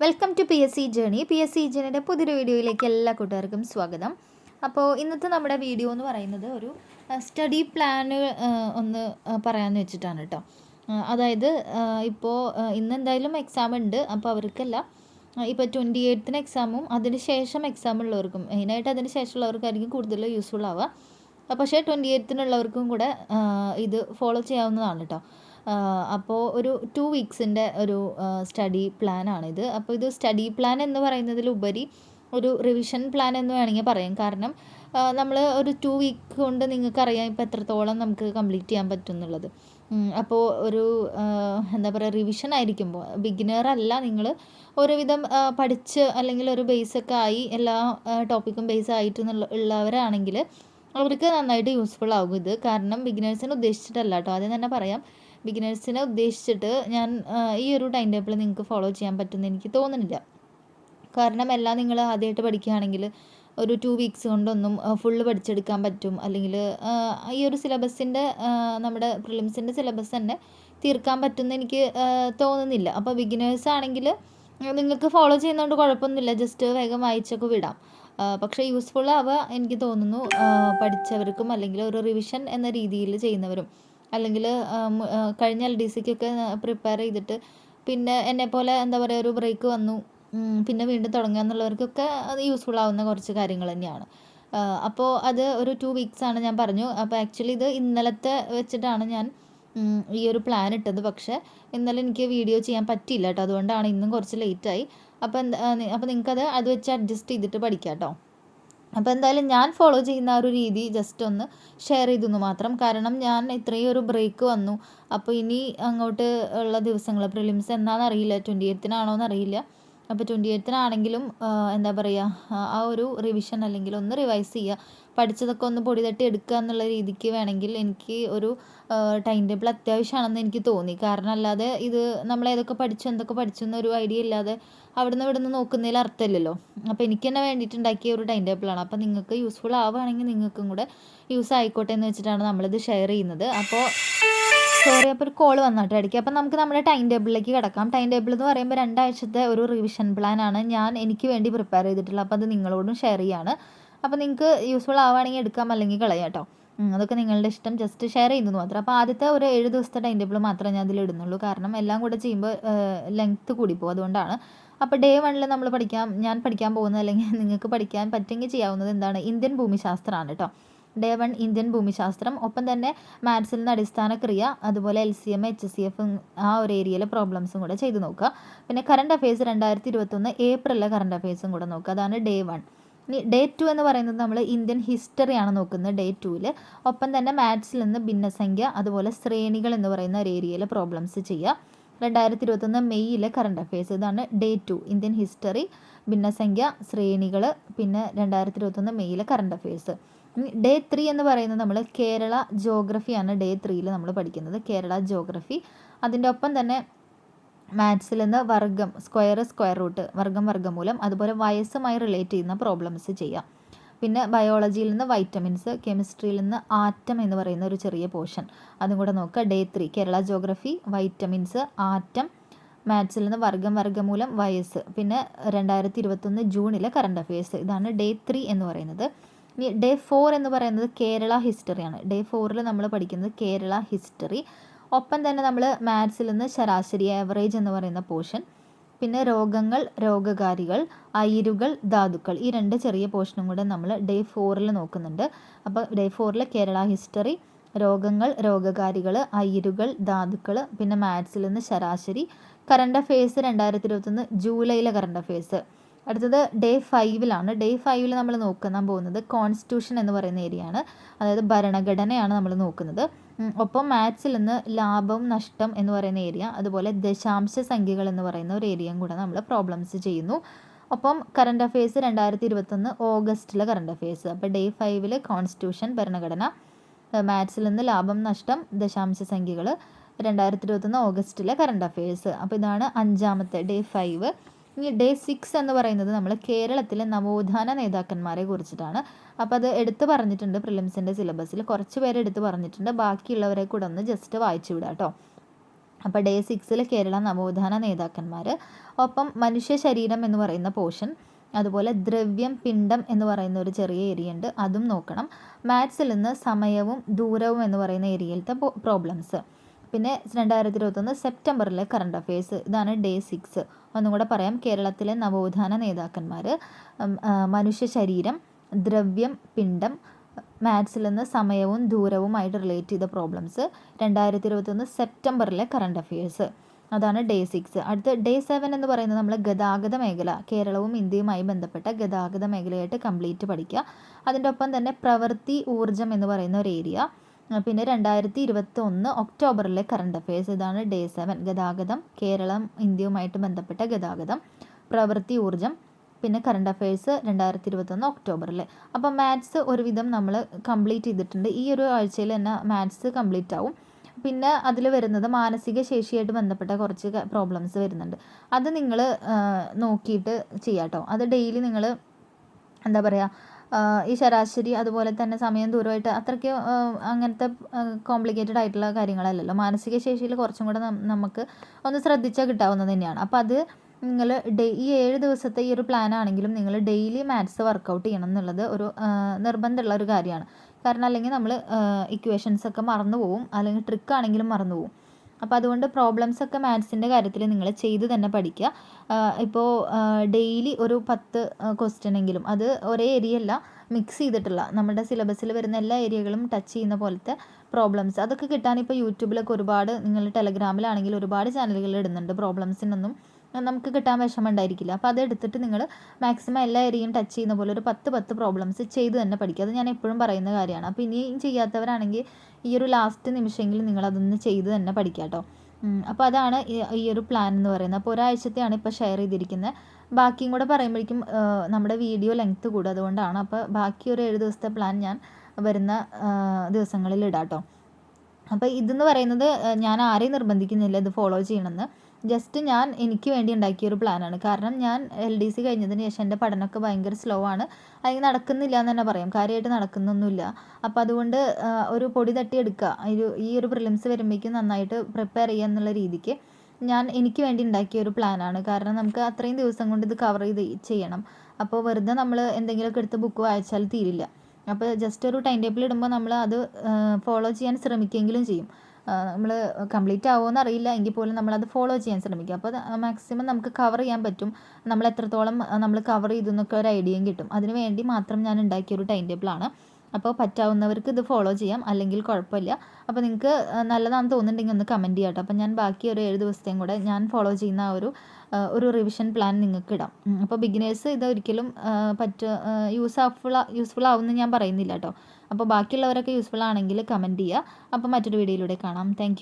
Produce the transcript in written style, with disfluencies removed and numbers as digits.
Welcome to PSC Journey. PSC Journeyയുടെ പുതിയൊരു വീഡിയോയിലേക്ക് എല്ലാ കൂട്ടുകാർക്കും സ്വാഗതം. അപ്പോൾ ഇന്നത്തെ നമ്മുടെ വീഡിയോ എന്ന് പറയുന്നത് ഒരു സ്റ്റഡി പ്ലാന് ഒന്ന് പറയാമെന്ന് വെച്ചിട്ടാണ് കേട്ടോ. അതായത് ഇപ്പോൾ ഇന്ന് എന്തായാലും എക്സാം ഉണ്ട്. അപ്പോൾ അവർക്കല്ല, ഇപ്പോൾ 28ന് എക്സാമും അതിന് ശേഷം എക്സാം ഉള്ളവർക്കും, മെയിനായിട്ട് അതിന് ശേഷമുള്ളവർക്കായിരിക്കും കൂടുതൽ യൂസ്ഫുൾ ആവുക. പക്ഷേ 28നുള്ളവർക്കും കൂടെ ഇത് ഫോളോ ചെയ്യാവുന്നതാണ് കേട്ടോ. അപ്പോൾ ഒരു 2 വീക്സിൻ്റെ ഒരു സ്റ്റഡി പ്ലാനാണിത്. അപ്പോൾ ഇത് സ്റ്റഡി പ്ലാൻ എന്ന് പറയുന്നതിലുപരി ഒരു റിവിഷൻ പ്ലാൻ എന്ന് വേണമെങ്കിൽ പറയാം. കാരണം നമ്മൾ ഒരു 2 വീക്ക് കൊണ്ട് നിങ്ങൾക്കറിയാം ഇപ്പോൾ എത്രത്തോളം നമുക്ക് കംപ്ലീറ്റ് ചെയ്യാൻ പറ്റും എന്നുള്ളത്. അപ്പോൾ ഒരു എന്താ പറയുക, റിവിഷൻ ആയിരിക്കുമ്പോൾ ബിഗിനർ അല്ല, നിങ്ങൾ ഒരുവിധം പഠിച്ച് അല്ലെങ്കിൽ ഒരു ബേസൊക്കെ ആയി എല്ലാ ടോപ്പിക്കും ബേസ് ആയിട്ട് ഉള്ളവരാണെങ്കിൽ അവർക്ക് നന്നായിട്ട് യൂസ്ഫുൾ ആകും ഇത്. കാരണം ബിഗിനേഴ്സിനെ ഉദ്ദേശിച്ചിട്ടല്ല കേട്ടോ, ആദ്യം തന്നെ പറയാം. ബിഗിനേഴ്സിനെ ഉദ്ദേശിച്ചിട്ട് ഞാൻ ഈ ഒരു ടൈം ടേബിൾ നിങ്ങൾക്ക് ഫോളോ ചെയ്യാൻ പറ്റുമെന്ന് എനിക്ക് തോന്നുന്നില്ല. കാരണം എല്ലാം നിങ്ങൾ ആദ്യമായിട്ട് പഠിക്കുകയാണെങ്കിൽ ഒരു 2 വീക്സ് കൊണ്ടൊന്നും ഫുള്ള് പഠിച്ചെടുക്കാൻ പറ്റും, അല്ലെങ്കിൽ ഈ ഒരു സിലബസിൻ്റെ നമ്മുടെ പ്രിലിംസിൻ്റെ സിലബസ് തന്നെ തീർക്കാൻ പറ്റുമെന്ന് എനിക്ക് തോന്നുന്നില്ല. അപ്പോൾ ബിഗിനേഴ്സ് ആണെങ്കിൽ നിങ്ങൾക്ക് ഫോളോ ചെയ്യുന്നതുകൊണ്ട് കുഴപ്പമൊന്നുമില്ല, ജസ്റ്റ് വേഗം വായിച്ചൊക്കെ വിടാം. പക്ഷേ യൂസ്ഫുൾ ആവുക എനിക്ക് തോന്നുന്നു പഠിച്ചവർക്കും, അല്ലെങ്കിൽ ഒരു റിവിഷൻ എന്ന രീതിയിൽ ചെയ്യുന്നവരും, അല്ലെങ്കിൽ കഴിഞ്ഞ LDCക്കൊക്കെ പ്രിപ്പയർ ചെയ്തിട്ട് പിന്നെ എന്നെപ്പോലെ എന്താ പറയുക ഒരു ബ്രേക്ക് വന്നു പിന്നെ വീണ്ടും തുടങ്ങുക എന്നുള്ളവർക്കൊക്കെ അത് യൂസ്ഫുൾ ആവുന്ന കുറച്ച് കാര്യങ്ങൾ തന്നെയാണ്. അപ്പോൾ അത് ഒരു 2 വീക്സാണ് ഞാൻ പറഞ്ഞു. അപ്പോൾ ആക്ച്വലി ഇത് ഇന്നലത്തെ വെച്ചിട്ടാണ് ഞാൻ ഈ ഒരു പ്ലാൻ ഇട്ടത്. പക്ഷേ ഇന്നലെ എനിക്ക് വീഡിയോ ചെയ്യാൻ പറ്റിയില്ല കേട്ടോ, അതുകൊണ്ടാണ് ഇന്നും കുറച്ച് ലേറ്റായി. അപ്പോൾ നിങ്ങൾക്കത് അത് വെച്ച് അഡ്ജസ്റ്റ് ചെയ്തിട്ട് പഠിക്കാം കേട്ടോ. അപ്പോൾ എന്തായാലും ഞാൻ ഫോളോ ചെയ്യുന്ന ആ ഒരു രീതി ജസ്റ്റ് ഒന്ന് ഷെയർ ചെയ്തെന്ന് മാത്രം. കാരണം ഞാൻ ഇത്രയും ഒരു ബ്രേക്ക് വന്നു. അപ്പോൾ ഇനി അങ്ങോട്ട് ഉള്ള ദിവസങ്ങൾ പ്രിലിംസ് എന്നാണെന്നറിയില്ല, 28നാണോ എന്നറിയില്ല. അപ്പോൾ 28നാണെങ്കിലും എന്താ പറയുക, ആ ഒരു റിവിഷൻ അല്ലെങ്കിൽ ഒന്ന് റിവൈസ് ചെയ്യുക, പഠിച്ചതൊക്കെ ഒന്ന് പൊടി തട്ടി എടുക്കുക എന്നുള്ള രീതിക്ക് വേണമെങ്കിൽ എനിക്ക് ഒരു ടൈം ടേബിൾ അത്യാവശ്യമാണെന്ന് എനിക്ക് തോന്നി. കാരണം അല്ലാതെ ഇത് നമ്മൾ ഏതൊക്കെ പഠിച്ചു എന്തൊക്കെ പഠിച്ചു എന്നൊരു ഐഡിയ ഇല്ലാതെ അവിടുന്ന് ഇവിടുന്ന് നോക്കുന്നതിൽ അർത്ഥമില്ലല്ലോ. അപ്പോൾ എനിക്ക് തന്നെ വേണ്ടിയിട്ട് ഉണ്ടാക്കിയ ഒരു ടൈം ടേബിളാണ്. അപ്പോൾ നിങ്ങൾക്ക് യൂസ്ഫുൾ ആവുകയാണെങ്കിൽ നിങ്ങൾക്കും കൂടെ യൂസ് ആയിക്കോട്ടെ എന്ന് വെച്ചിട്ടാണ് നമ്മളിത് ഷെയർ ചെയ്യുന്നത്. അപ്പോൾ ഒരു കോൾ വന്നിട്ട് ഇടയ്ക്ക്. അപ്പോൾ നമുക്ക് നമ്മുടെ ടൈം ടേബിളിലേക്ക് കിടക്കാം. ടൈം ടേബിൾ എന്ന് പറയുമ്പോൾ 2 ആഴ്ചത്തെ ഒരു റിവിഷൻ പ്ലാനാണ് ഞാൻ എനിക്ക് വേണ്ടി പ്രിപ്പയർ ചെയ്തിട്ടുള്ളത്. അപ്പോൾ അത് നിങ്ങളോടും ഷെയർ ചെയ്യാണ്. അപ്പോൾ നിങ്ങൾക്ക് യൂസ്ഫുൾ ആവുകയാണെങ്കിൽ എടുക്കാം, അല്ലെങ്കിൽ കളയാം കേട്ടോ. അതൊക്കെ നിങ്ങളുടെ ഇഷ്ടം, ജസ്റ്റ് ഷെയർ ചെയ്യുന്നത് മാത്രം. അപ്പോൾ ആദ്യത്തെ ഒരു 7 ദിവസത്തെ ടൈം ടേബിൾ മാത്രമേ ഞാൻ അതിൽ ഇടുന്നുള്ളൂ. കാരണം എല്ലാം കൂടെ ചെയ്യുമ്പോൾ ലെങ്ത്ത് കൂടിപ്പോകും, അതുകൊണ്ടാണ്. അപ്പോൾ ഡേ 1 നമ്മൾ ഞാൻ പഠിക്കാൻ പോകുന്നത്, അല്ലെങ്കിൽ നിങ്ങൾക്ക് പഠിക്കാൻ പറ്റുമെങ്കിൽ ചെയ്യാവുന്നത് എന്താണ്, ഇന്ത്യൻ ഭൂമിശാസ്ത്രമാണ് കേട്ടോ. ഡേ 1 ഇന്ത്യൻ ഭൂമിശാസ്ത്രം. ഒപ്പം തന്നെ മാത്സിൽ നിന്ന് അടിസ്ഥാന ക്രിയ, അതുപോലെ LCM HCF ആ ഒരു ഏരിയയിലെ പ്രോബ്ലംസും കൂടെ ചെയ്ത് നോക്കുക. പിന്നെ കറണ്ട് അഫയേഴ്സ് 2021 ഏപ്രിലിലെ കറണ്ട് അഫയേഴ്സും കൂടെ നോക്കുക. അതാണ് ഡേ 1. ഇനി ഡേ 2 എന്ന് പറയുന്നത് നമ്മൾ ഇന്ത്യൻ ഹിസ്റ്ററിയാണ് നോക്കുന്നത് ഡേ 2-ൽ. ഒപ്പം തന്നെ മാത്സിൽ നിന്ന് ഭിന്നസംഖ്യ, അതുപോലെ ശ്രേണികൾ എന്ന് പറയുന്ന ഒരു ഏരിയയിലെ പ്രോബ്ലംസ് ചെയ്യുക. 2021 മെയ്യിലെ കറണ്ട് അഫയേഴ്സ്. ഇതാണ് ഡേ 2, ഇന്ത്യൻ ഹിസ്റ്ററി, ഭിന്നസംഖ്യ, ശ്രേണികൾ, പിന്നെ 2021 മെയ്യിലെ കറണ്ട് അഫയേഴ്സ്. ഡേ 3 എന്ന് പറയുന്നത് നമ്മൾ കേരള ജോഗ്രഫിയാണ് ഡേ 3-ൽ നമ്മൾ പഠിക്കുന്നത്, കേരള ജോഗ്രഫി. അതിൻ്റെ ഒപ്പം തന്നെ മാത്സിൽ നിന്ന് വർഗം, സ്ക്വയർ റൂട്ട്, വർഗമൂലം, അതുപോലെ വയസ്സുമായി റിലേറ്റ് ചെയ്യുന്ന പ്രോബ്ലംസ് ചെയ്യാം. പിന്നെ ബയോളജിയിൽ നിന്ന് വൈറ്റമിൻസ്, കെമിസ്ട്രിയിൽ നിന്ന് ആറ്റം എന്ന് പറയുന്ന ഒരു ചെറിയ പോർഷൻ, അതും കൂടെ നോക്കുക. Day 3 Kerala geography, vitamins, atom, മാത്സിൽ നിന്ന് വർഗമൂലം, വയസ്സ്. പിന്നെ 2021 ജൂണിലെ കറണ്ട് അഫയേഴ്സ്. ഇതാണ് ഡേ 3 എന്ന് പറയുന്നത്. ഇനി ഡേ 4 എന്ന് പറയുന്നത് കേരള ഹിസ്റ്ററിയാണ്. ഡേ 4-ൽ നമ്മൾ പഠിക്കുന്നത് കേരള ഹിസ്റ്ററി. ഒപ്പം തന്നെ നമ്മൾ മാത്സിൽ നിന്ന് ശരാശരി, ആവറേജ് എന്ന് പറയുന്ന പോർഷൻ, പിന്നെ രോഗങ്ങൾ, രോഗകാരികൾ, അയിരുകൾ, ധാതുക്കൾ, ഈ 2 ചെറിയ പോർഷനും കൂടെ നമ്മൾ ഡേ 4-ൽ നോക്കുന്നുണ്ട്. അപ്പോൾ ഡേ 4-ൽ കേരള ഹിസ്റ്ററി, രോഗങ്ങൾ, രോഗകാരികൾ, അയിരുകൾ, ധാതുക്കൾ, പിന്നെ മാത്സിൽ നിന്ന് ശരാശരി. കറണ്ട് അഫയേഴ്സ് 2021 ജൂലൈയിലെ കറണ്ട് അഫയേഴ്സ്. അടുത്തത് ഡേ 5-ലാണ്. ഡേ 5-ൽ നമ്മൾ നോക്കാൻ പോകുന്നത് കോൺസ്റ്റിറ്റ്യൂഷൻ എന്ന് പറയുന്ന ഏരിയയാണ്, അതായത് ഭരണഘടനയാണ് നമ്മൾ നോക്കുന്നത്. ഒപ്പം മാത്സിൽ നിന്ന് ലാഭം, നഷ്ടം എന്ന് പറയുന്ന ഏരിയ, അതുപോലെ ദശാംശ സംഖ്യകൾ എന്ന് പറയുന്ന ഒരു ഏരിയയും കൂടെ നമ്മൾ പ്രോബ്ലംസ് ചെയ്യുന്നു. ഒപ്പം കറണ്ട് അഫയേഴ്സ് 2021 ഓഗസ്റ്റിലെ കറണ്ട് അഫയേഴ്സ്. അപ്പോൾ ഡേ 5-ൽ കോൺസ്റ്റിറ്റ്യൂഷൻ, ഭരണഘടന, മാത്സിൽ നിന്ന് ലാഭം, നഷ്ടം, ദശാംശ സംഖ്യകൾ, 2021 ഓഗസ്റ്റിലെ കറണ്ട് അഫയേഴ്സ്. അപ്പോൾ ഇതാണ് 5-ാമത്തെ ഡേ 5. ഇനി ഡേ 6 എന്ന് പറയുന്നത് നമ്മൾ കേരളത്തിലെ നവോത്ഥാന നേതാക്കന്മാരെ കുറിച്ചിട്ടാണ്. അപ്പോൾ അത് എടുത്ത് പറഞ്ഞിട്ടുണ്ട് പ്രിലിംസിൻ്റെ സിലബസിൽ, കുറച്ച് പേര് എടുത്ത് പറഞ്ഞിട്ടുണ്ട്. ബാക്കിയുള്ളവരെ കൂടെ ഒന്ന് ജസ്റ്റ് വായിച്ചു വിടാം കേട്ടോ. അപ്പോൾ ഡേ 6 കേരള നവോത്ഥാന നേതാക്കന്മാർ, ഒപ്പം മനുഷ്യ ശരീരം എന്ന് പറയുന്ന പോർഷൻ, അതുപോലെ ദ്രവ്യം പിണ്ഡം എന്ന് പറയുന്ന ഒരു ചെറിയ ഏരിയ ഉണ്ട്, അതും നോക്കണം. മാത്സിൽ നിന്ന് സമയവും ദൂരവും എന്ന് പറയുന്ന ഏരിയയിലത്തെ പ്രോബ്ലംസ്. പിന്നെ 2021 സെപ്റ്റംബറിലെ കറണ്ട് അഫയേഴ്സ്, ഇതാണ് ഡേ 6. ഒന്നും കൂടെ പറയാം. കേരളത്തിലെ നവോത്ഥാന നേതാക്കന്മാർ, മനുഷ്യ ശരീരം, ദ്രവ്യം പിണ്ഡം, മാത്സിൽ നിന്ന് സമയവും ദൂരവുമായിട്ട് റിലേറ്റ് ചെയ്ത പ്രോബ്ലംസ്, 2021 സെപ്റ്റംബറിലെ കറണ്ട് അഫയേഴ്സ്, അതാണ് ഡേ 6. അടുത്ത ഡേ 7 എന്ന് പറയുന്നത് നമ്മൾ ഗതാഗത മേഖല, കേരളവും ഇന്ത്യയുമായി ബന്ധപ്പെട്ട ഗതാഗത മേഖലയായിട്ട് കംപ്ലീറ്റ് പഠിക്കുക. അതിൻ്റെ ഒപ്പം തന്നെ പ്രവൃത്തി ഊർജം എന്ന് പറയുന്ന ഒരു ഏരിയ. പിന്നെ 2021 ഒക്ടോബറിലെ കറണ്ട് അഫയേഴ്സ്, ഇതാണ് ഡേ 7. ഗതാഗതം, കേരളം ഇന്ത്യയുമായിട്ട് ബന്ധപ്പെട്ട ഗതാഗതം, പ്രവൃത്തി ഊർജം, പിന്നെ കറണ്ട് അഫയേഴ്സ് 2021 ഒക്ടോബറിൽ. അപ്പോൾ മാത്സ് ഒരുവിധം നമ്മൾ കംപ്ലീറ്റ് ചെയ്തിട്ടുണ്ട്. ഈ ഒരു ആഴ്ചയിൽ തന്നെ മാത്സ് കംപ്ലീറ്റ് ആവും. പിന്നെ അതിൽ വരുന്നത് മാനസിക ശേഷിയായിട്ട് ബന്ധപ്പെട്ട കുറച്ച് പ്രോബ്ലംസ് വരുന്നുണ്ട്. അത് നിങ്ങൾ നോക്കിയിട്ട് ചെയ്യാം കേട്ടോ. അത് ഡെയിലി നിങ്ങൾ എന്താ പറയുക, ഈ ശരാശരി അതുപോലെ തന്നെ സമയം ദൂരമായിട്ട് അത്രയ്ക്ക് അങ്ങനത്തെ കോംപ്ലിക്കേറ്റഡ് ആയിട്ടുള്ള കാര്യങ്ങളല്ലല്ലോ. മാനസിക ശേഷിയിൽ കുറച്ചും കൂടെ നമുക്ക് ഒന്ന് ശ്രദ്ധിച്ചാൽ കിട്ടാവുന്നത് തന്നെയാണ്. അപ്പോൾ അത് നിങ്ങൾ ഈ 7 ദിവസത്തെ ഈ ഒരു പ്ലാൻ ആണെങ്കിലും നിങ്ങൾ ഡെയിലി മാത്സ് വർക്കൗട്ട് ചെയ്യണം എന്നുള്ളത് ഒരു നിർബന്ധമുള്ള ഒരു കാര്യമാണ്. കാരണം അല്ലെങ്കിൽ നമ്മൾ ഇക്വേഷൻസ് ഒക്കെ മറന്നു പോവും, അല്ലെങ്കിൽ ട്രിക്ക് ആണെങ്കിലും മറന്നു പോവും. അപ്പോൾ അതുകൊണ്ട് പ്രോബ്ലംസൊക്കെ മാത്സിൻ്റെ കാര്യത്തിൽ നിങ്ങൾ ചെയ്ത് തന്നെ പഠിക്കുക. ഇപ്പോൾ ഡെയിലി ഒരു 10 ക്വസ്റ്റ്യനെങ്കിലും, അത് ഒരേ ഏരിയ അല്ല, മിക്സ് ചെയ്തിട്ടുള്ള നമ്മുടെ സിലബസിൽ വരുന്ന എല്ലാ ഏരിയകളും ടച്ച് ചെയ്യുന്ന പോലത്തെ പ്രോബ്ലംസ്, അതൊക്കെ കിട്ടാൻ ഇപ്പോൾ യൂട്യൂബിലൊക്കെ ഒരുപാട്, നിങ്ങൾ ടെലഗ്രാമിലാണെങ്കിൽ ഒരുപാട് ചാനലുകൾ ഇടുന്നുണ്ട്. പ്രോബ്ലംസിനൊന്നും നമുക്ക് കിട്ടാൻ വിഷമം ഉണ്ടായിരിക്കില്ല. അപ്പോൾ അത് എടുത്തിട്ട് നിങ്ങൾ മാക്സിമം എല്ലാ ഏരിയയും ടച്ച് ചെയ്യുന്ന പോലെ ഒരു 10 പ്രോബ്ലംസ് ചെയ്ത് തന്നെ പഠിക്കുക. അത് ഞാൻ എപ്പോഴും പറയുന്ന കാര്യമാണ്. അപ്പോൾ ഇനിയും ചെയ്യാത്തവരാണെങ്കിൽ ഈ ഒരു ലാസ്റ്റ് നിമിഷമെങ്കിലും നിങ്ങളതൊന്ന് ചെയ്ത് തന്നെ പഠിക്കുക കേട്ടോ. അപ്പോൾ അതാണ് ഈ ഒരു പ്ലാൻ എന്ന് പറയുന്നത്. അപ്പോൾ ഒരാഴ്ചത്തെയാണ് ഇപ്പോൾ ഷെയർ ചെയ്തിരിക്കുന്നത്. ബാക്കിയും കൂടെ പറയുമ്പോഴേക്കും നമ്മുടെ വീഡിയോ ലെങ്ത്ത് കൂടും, അതുകൊണ്ടാണ്. അപ്പോൾ ബാക്കി ഒരു 7 ദിവസത്തെ പ്ലാൻ ഞാൻ വരുന്ന ദിവസങ്ങളിൽ ഇടാം കേട്ടോ. അപ്പോൾ ഇതെന്ന് പറയുന്നത് ഞാൻ ആരെയും നിർബന്ധിക്കുന്നില്ല ഇത് ഫോളോ ചെയ്യണമെന്ന്. ജസ്റ്റ് ഞാൻ എനിക്ക് വേണ്ടി ഉണ്ടാക്കിയൊരു പ്ലാനാണ്. കാരണം ഞാൻ LDC കഴിഞ്ഞതിന് ശേഷം എൻ്റെ പഠനമൊക്കെ ഭയങ്കര സ്ലോ ആണ്, അല്ലെങ്കിൽ നടക്കുന്നില്ല എന്ന് തന്നെ പറയാം, കാര്യമായിട്ട് നടക്കുന്നൊന്നുമില്ല. അപ്പോൾ അതുകൊണ്ട് ഒരു പൊടി തട്ടി എടുക്കുക, ഈ ഒരു പ്രിലിംസ് വരുമ്പോഴേക്കും നന്നായിട്ട് പ്രിപ്പയർ ചെയ്യുക എന്നുള്ള രീതിക്ക് ഞാൻ എനിക്ക് വേണ്ടി ഉണ്ടാക്കിയ ഒരു പ്ലാനാണ്. കാരണം നമുക്ക് അത്രയും ദിവസം കൊണ്ട് ഇത് കവർ ചെയ്യണം. അപ്പോൾ വെറുതെ നമ്മൾ എന്തെങ്കിലുമൊക്കെ എടുത്ത് ബുക്ക് വായിച്ചാൽ തീരില്ല. അപ്പോൾ ജസ്റ്റ് ഒരു ടൈം ടേബിൾ ഇടുമ്പോൾ നമ്മൾ അത് ഫോളോ ചെയ്യാൻ ശ്രമിക്കുകയെങ്കിലും ചെയ്യും. നമ്മൾ കംപ്ലീറ്റ് ആവുമെന്ന് അറിയില്ല, എങ്കിൽ പോലും നമ്മളത് ഫോളോ ചെയ്യാൻ ശ്രമിക്കുക. അപ്പോൾ മാക്സിമം നമുക്ക് കവർ ചെയ്യാൻ പറ്റും. നമ്മൾ എത്രത്തോളം നമ്മൾ കവർ ചെയ്തു എന്നൊക്കെ ഒരു ഐഡിയയും കിട്ടും. അതിന് വേണ്ടി മാത്രം ഞാൻ ഉണ്ടാക്കിയൊരു ടൈം ടേബിളാണ്. അപ്പോൾ പറ്റാവുന്നവർക്ക് ഇത് ഫോളോ ചെയ്യാം, അല്ലെങ്കിൽ കുഴപ്പമില്ല. അപ്പോൾ നിങ്ങൾക്ക് നല്ലതാണെന്ന് തോന്നുന്നുണ്ടെങ്കിൽ ഒന്ന് കമൻറ്റ് ചെയ്യാം കേട്ടോ. അപ്പോൾ ഞാൻ ബാക്കി ഒരു 7 ദിവസത്തെയും കൂടെ ഞാൻ ഫോളോ ചെയ്യുന്ന ഒരു റിവിഷൻ പ്ലാൻ നിങ്ങൾക്ക് ഇടാം. അപ്പോൾ ബിഗിനേഴ്സ് ഇത് ഒരിക്കലും യൂസ്ഫുൾ ആവുമെന്ന് ഞാൻ പറയുന്നില്ല കേട്ടോ. അപ്പോൾ ബാക്കിയുള്ളവരൊക്കെ യൂസ്ഫുൾ ആണെങ്കിൽ കമൻറ്റ് ചെയ്യുക. അപ്പോൾ മറ്റൊരു വീഡിയോയിലൂടെ കാണാം. താങ്ക്